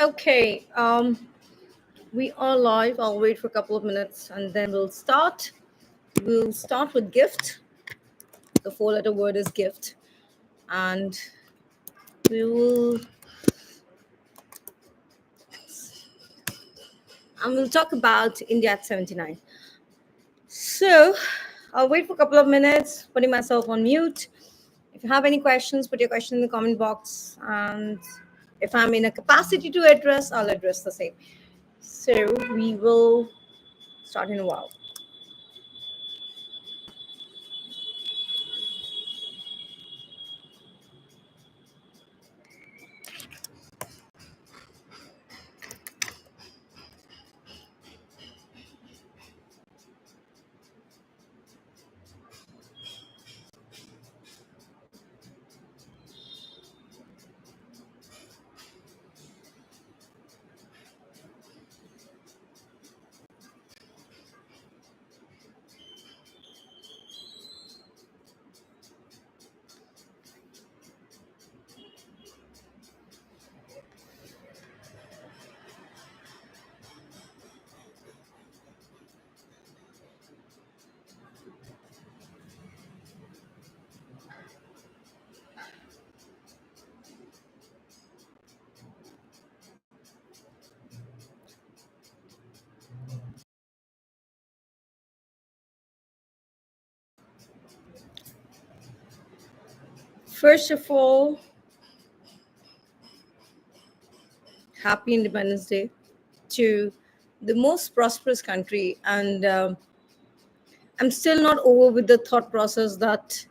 Okay, we are live. I'll wait for a couple of minutes and then we'll start. We'll start with gift. The four-letter word is gift, and we will we'll talk about India at 79. So I'll wait for a couple of minutes, putting myself on mute. If you have any questions, put your question in the comment box, and if I'm in a capacity to address, I'll address the same. So we will start in a while. First of all, happy Independence Day to the most prosperous country. And I'm still not over with the thought process that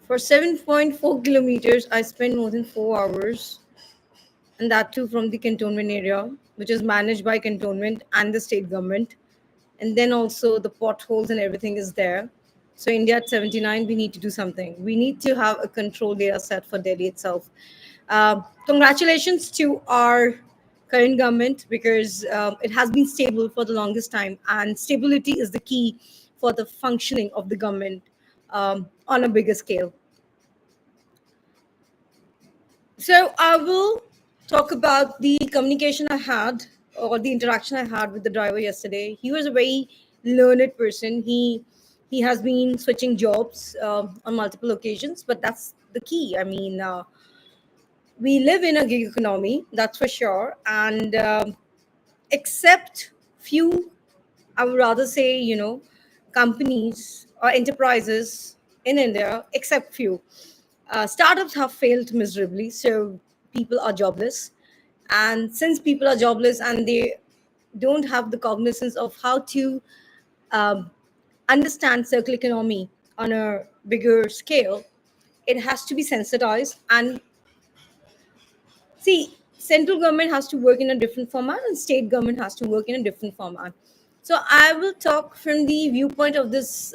for 7.4 kilometers, I spent more than 4 hours, and that too from the cantonment area, which is managed by cantonment and the state government. And then also the potholes and everything is there. So India at 79, we need to do something. We need to have a control data set for Delhi itself. Congratulations to our current government because it has been stable for the longest time, and stability is the key for the functioning of the government on a bigger scale. So I will talk about the communication I had or the interaction I had with the driver yesterday. He was a very learned person. He has been switching jobs on multiple occasions, but that's the key. I mean, we live in a gig economy, that's for sure, and except few, I would rather say, companies or enterprises in India, except few. Startups have failed miserably, so people are jobless. And since people are jobless and they don't have the cognizance of how to um, understand circular economy on a bigger scale, it has to be sensitized. And see, central government has to work in a different format and state government has to work in a different format. So I will talk from the viewpoint of this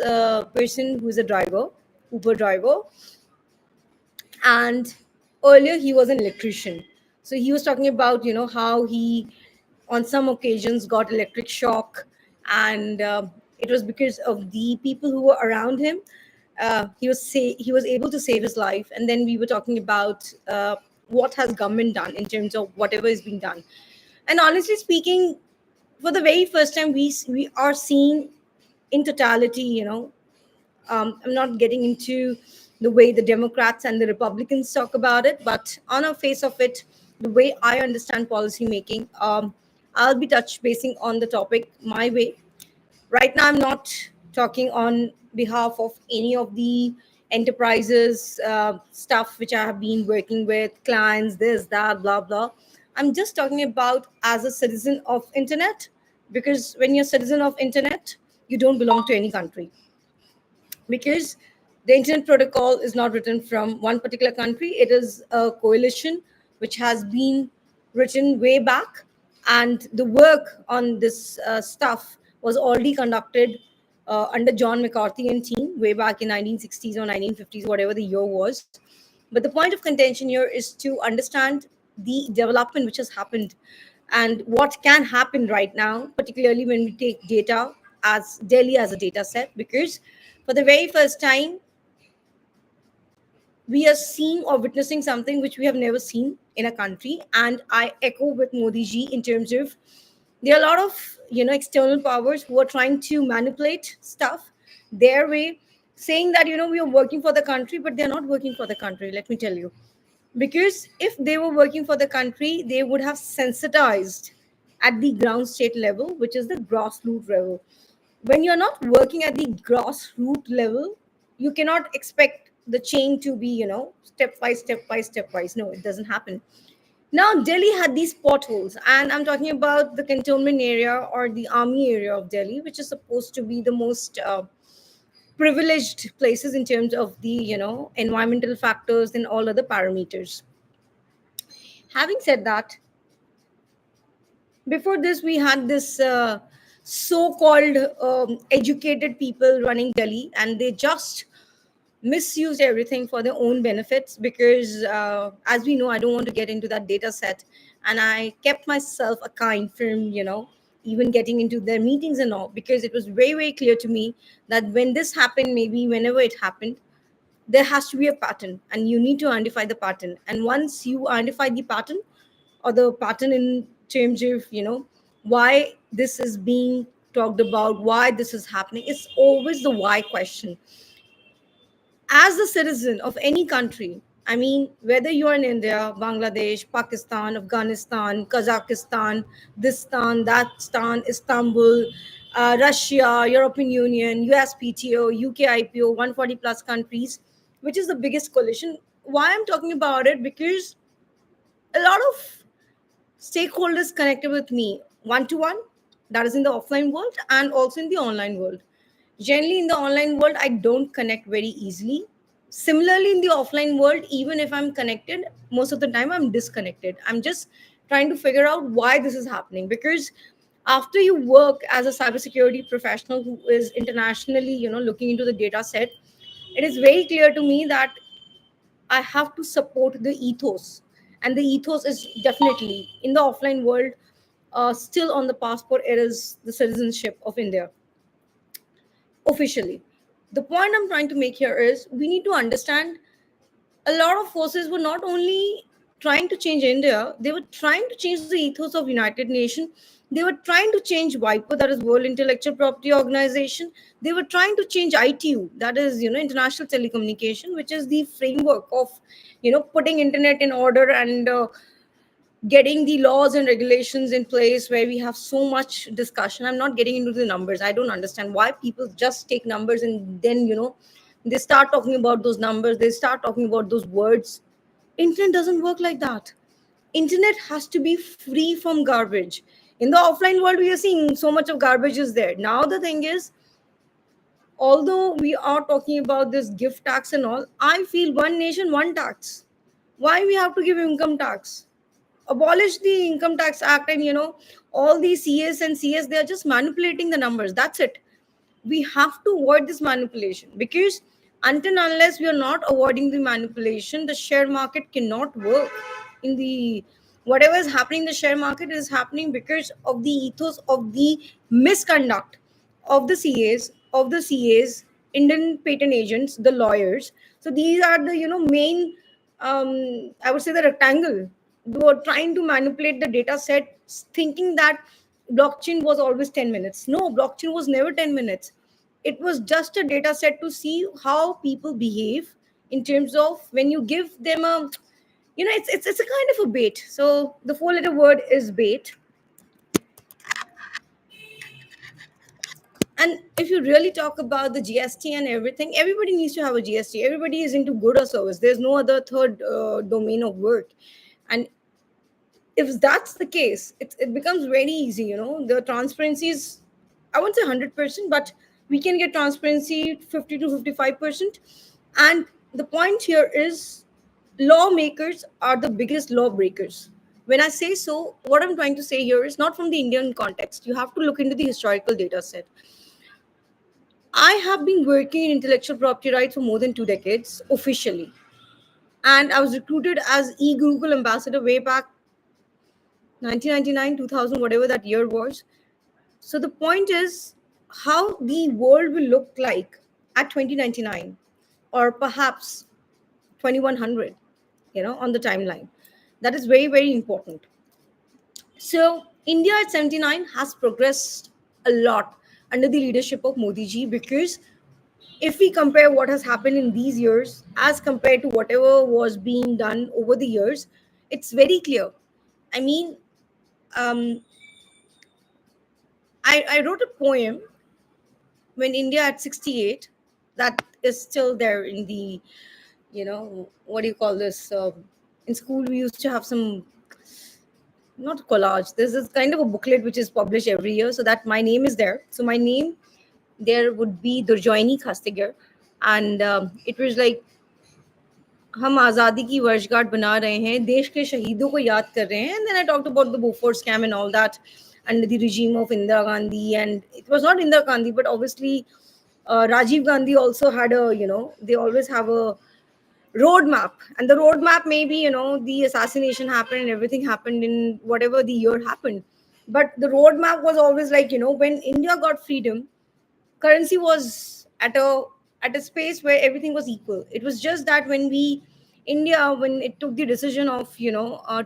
person who is a driver, Uber driver, and earlier he was an electrician. So he was talking about how he on some occasions got electric shock, and it was because of the people who were around him. He was able to save his life. And then we were talking about what has government done in terms of whatever is being done. And honestly speaking, for the very first time, we are seeing in totality, I'm not getting into the way the Democrats and the Republicans talk about it, but on a face of it, the way I understand policy making, I'll be touch basing on the topic my way. Right now, I'm not talking on behalf of any of the enterprises stuff which I have been working with, clients, this, that, blah, blah. I'm just talking about as a citizen of internet, because when you're a citizen of internet, you don't belong to any country, because the internet protocol is not written from one particular country. It is a coalition which has been written way back, and the work on this stuff was already conducted under John McCarthy and team way back in 1960s or 1950s, whatever the year was. But the point of contention here is to understand the development which has happened and what can happen right now, particularly when we take data as Delhi as a data set, because for the very first time, we are seeing or witnessing something which we have never seen in a country. And I echo with Modi ji in terms of there are a lot of external powers who are trying to manipulate stuff their way, saying that we are working for the country, but they're not working for the country. Let me tell you, because if they were working for the country, they would have sensitized at the ground state level, which is the grassroots level. When you're not working at the grassroots level, you cannot expect the chain to be stepwise, stepwise, stepwise. No, it doesn't happen. Now Delhi had these potholes, and I'm talking about the cantonment area or the army area of Delhi, which is supposed to be the most privileged places in terms of the environmental factors and all other parameters. Having said that, before this we had this so-called educated people running Delhi, and they just misused everything for their own benefits, because as we know, I don't want to get into that data set, and I kept myself a kind from even getting into their meetings and all, because it was very, very clear to me that when this happened, maybe whenever it happened, there has to be a pattern, and you need to identify the pattern. And once you identify the pattern, or the pattern in terms of why this is being talked about, why this is happening, it's always the why question. As a citizen of any country, I mean, whether you are in India, Bangladesh, Pakistan, Afghanistan, Kazakhstan, this stan, that stan, Istanbul, Russia, European Union, USPTO, UK IPO, 140 plus countries, which is the biggest coalition. Why I'm talking about it? Because a lot of stakeholders connected with me one to one, that is in the offline world and also in the online world. Generally, in the online world, I don't connect very easily. Similarly, in the offline world, even if I'm connected, most of the time I'm disconnected. I'm just trying to figure out why this is happening, because after you work as a cybersecurity professional who is internationally looking into the data set, it is very clear to me that I have to support the ethos. And the ethos is definitely in the offline world, still on the passport, it is the citizenship of India officially. The point I'm trying to make here is we need to understand a lot of forces were not only trying to change India, they were trying to change the ethos of United Nations. They were trying to change WIPO, that is World Intellectual Property Organization. They were trying to change ITU, that is International Telecommunication, which is the framework of putting internet in order and getting the laws and regulations in place, where we have so much discussion. I'm not getting into the numbers. I don't understand why people just take numbers and then they start talking about those numbers, they start talking about those words. Internet doesn't work like that. Internet has to be free from garbage. In the offline world, we are seeing so much of garbage is there. Now the thing is, although we are talking about this gift tax and all, I feel one nation, one tax. Why we have to give income tax? Abolish the income tax act, and all these CS and CS, they are just manipulating the numbers. That's it. We have to avoid this manipulation, because until unless we are not avoiding the manipulation, the share market cannot work. In the whatever is happening in the share market is happening because of the ethos of the misconduct of the CAs, Indian patent agents, the lawyers. So these are the main, I would say, the rectangle. They were trying to manipulate the data set, thinking that blockchain was always 10 minutes. No, blockchain was never 10 minutes. It was just a data set to see how people behave in terms of when you give them a, it's a kind of a bait. So the four-letter word is bait. And if you really talk about the GST and everything, everybody needs to have a GST. Everybody is into good or service. There's no other third domain of work. And if that's the case, it becomes very easy. The transparency is, I won't say 100%, but we can get transparency 50 to 55%. And the point here is lawmakers are the biggest lawbreakers. When I say so, what I'm trying to say here is not from the Indian context. You have to look into the historical data set. I have been working in intellectual property rights for more than 2 decades officially. And I was recruited as e-Google ambassador way back 1999, 2000, whatever that year was. So the point is how the world will look like at 2099, or perhaps 2100, on the timeline. That is very, very important. So India at 79 has progressed a lot under the leadership of Modi ji, because if we compare what has happened in these years as compared to whatever was being done over the years, it's very clear. I mean, um, I wrote a poem when India at 68, that is still there in the, what do you call this? In school, we used to have some, not collage. This is kind of a booklet which is published every year, so that my name is there. So my name there would be Durjoini Khastigar, and it was like, हम आज़ादी की वर्षगांठ बना रहे हैं, देश के शहीदों को याद कर रहे हैं. And then I talked about the Bofors scam and all that under the regime of Indira Gandhi. And it was not Indira Gandhi, but obviously Rajiv Gandhi also had a, they always have a roadmap. And the roadmap, maybe, the assassination happened and everything happened in whatever the year happened. But the roadmap was always like, when India got freedom, currency was at a space where everything was equal. It was just that when it took the decision of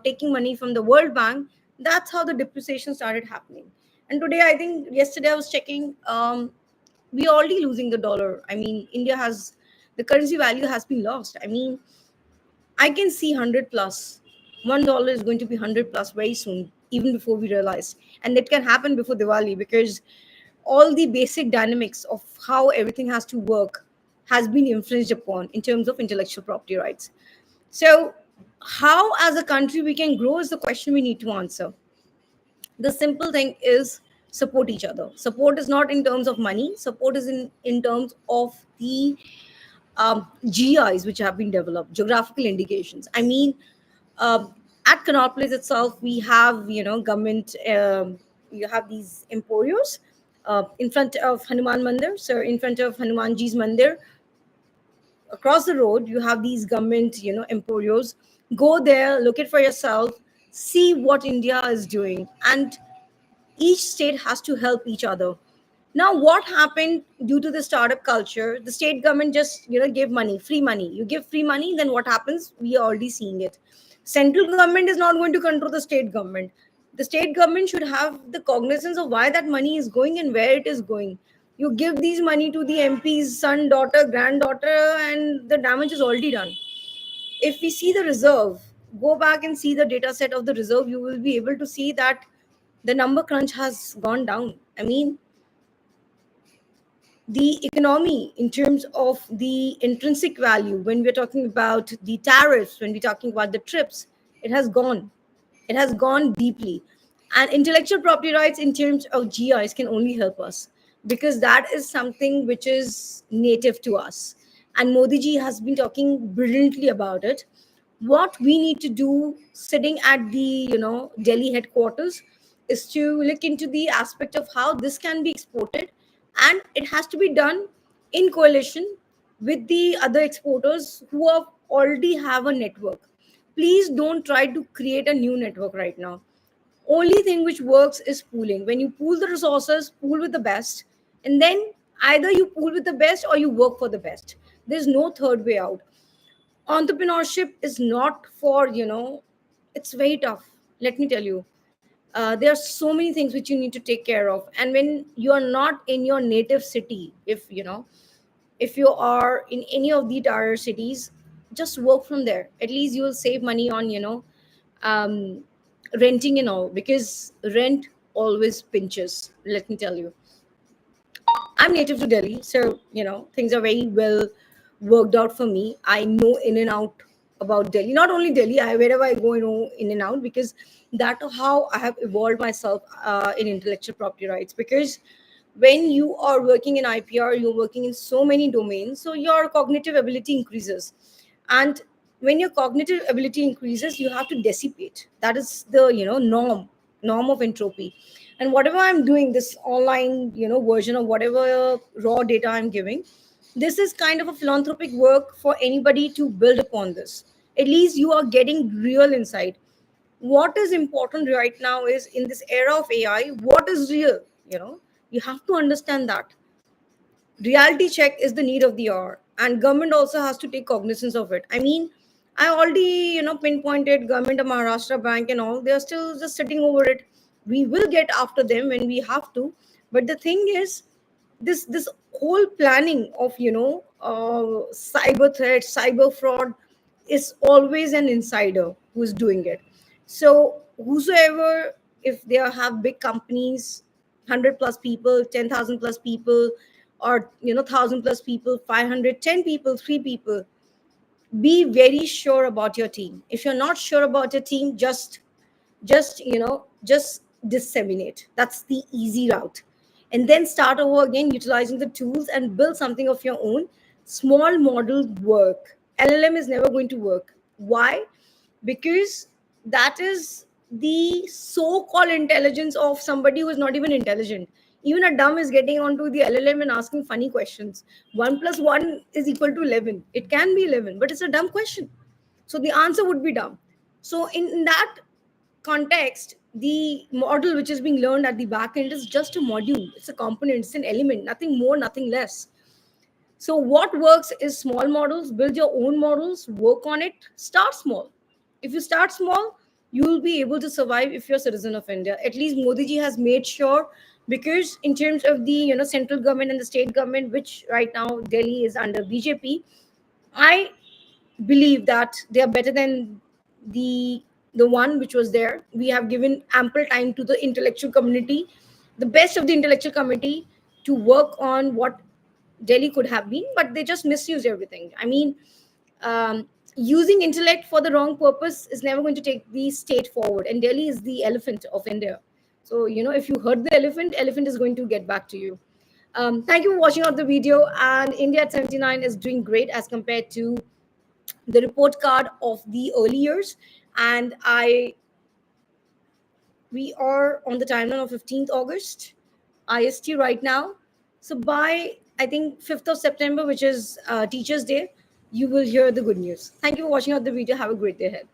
taking money from the World Bank, that's how the depreciation started happening. And today, I think yesterday I was checking, we are already losing the dollar. I mean, India has, the currency value has been lost. I mean, I can see 100 plus. $1 is going to be 100 plus very soon, even before we realize. And that can happen before Diwali, because all the basic dynamics of how everything has to work has been infringed upon in terms of intellectual property rights. So, how as a country we can grow is the question we need to answer. The simple thing is support each other. Support is not in terms of money, support is in terms of the GIs which have been developed, geographical indications. I mean, at Connaught Place itself, we have, government, you have these emporios in front of Hanuman Mandir. So, in front of Hanumanji's Mandir, across the road, you have these government, emporios. Go there, look it for yourself, see what India is doing. And each state has to help each other. Now, what happened due to the startup culture? The state government just gave money, free money. You give free money, then what happens? We are already seeing it. Central government is not going to control the state government. The state government should have the cognizance of why that money is going and where it is going. You give these money to the MP's son, daughter, granddaughter, and the damage is already done. If we see the reserve, go back and see the data set of the reserve, you will be able to see that the number crunch has gone down. I mean, the economy in terms of the intrinsic value, when we're talking about the tariffs, when we're talking about the trips, it has gone deeply. And intellectual property rights in terms of GIs can only help us, because that is something which is native to us. And Modi ji has been talking brilliantly about it. What we need to do sitting at the Delhi headquarters is to look into the aspect of how this can be exported, and it has to be done in coalition with the other exporters who already have a network. Please don't try to create a new network right now. Only thing which works is pooling. When you pool the resources, pool with the best, and then either you pool with the best or you work for the best. There's no third way out. Entrepreneurship is not for, it's very tough, let me tell you. There are so many things which you need to take care of, and when you are not in your native city, if you are in any of the tier cities, just work from there. At least you will save money on um, renting and all, because rent always pinches, let me tell you. I'm native to Delhi, so things are very well worked out for me. I know in and out about Delhi. Not only Delhi, wherever I go, I know in and out, because that how I have evolved myself in intellectual property rights. Because when you are working in IPR, you're working in so many domains, so your cognitive ability increases. And when your cognitive ability increases, you have to dissipate. That is the norm of entropy. And whatever I'm doing, this online version of whatever raw data I'm giving, this is kind of a philanthropic work for anybody to build upon this. At least you are getting real insight. What is important right now is, in this era of AI, what is real. You have to understand that reality check is the need of the hour, and government also has to take cognizance of it. I mean, I already, pinpointed government of Maharashtra Bank and all. They're still just sitting over it. We will get after them when we have to. But the thing is, this whole planning of cyber threats, cyber fraud is always an insider who's doing it. So whosoever, if they have big companies, 100 plus people, 10,000 plus people, or 1,000 plus people, 510 people, 3 people, be very sure about your team. If you're not sure about your team, just disseminate. That's the easy route. And then start over again utilizing the tools and build something of your own. Small model work. LLM is never going to work. Why? Because that is the so-called intelligence of somebody who is not even intelligent. Even a dumb is getting onto the LLM and asking funny questions. 1 plus 1 is equal to 11. It can be 11, but it's a dumb question. So the answer would be dumb. So in that context, the model which is being learned at the back end is just a module. It's a component, it's an element, nothing more, nothing less. So what works is small models. Build your own models, work on it, start small. If you start small, you will be able to survive if you're a citizen of India. At least Modi ji has made sure, because in terms of the central government and the state government, which right now Delhi is under BJP, I believe that they are better than the the one which was there. We have given ample time to the intellectual community, the best of the intellectual committee, to work on what Delhi could have been, but they just misuse everything. I mean, using intellect for the wrong purpose is never going to take the state forward. And Delhi is the elephant of India. So, if you hurt the elephant, elephant is going to get back to you. Thank you for watching out the video. And India at 79 is doing great as compared to the report card of the early years. And we are on the timeline of 15th August IST right now. So by, I think, 5th of September, which is Teachers Day, you will hear the good news. Thank you for watching out the video. Have a great day ahead.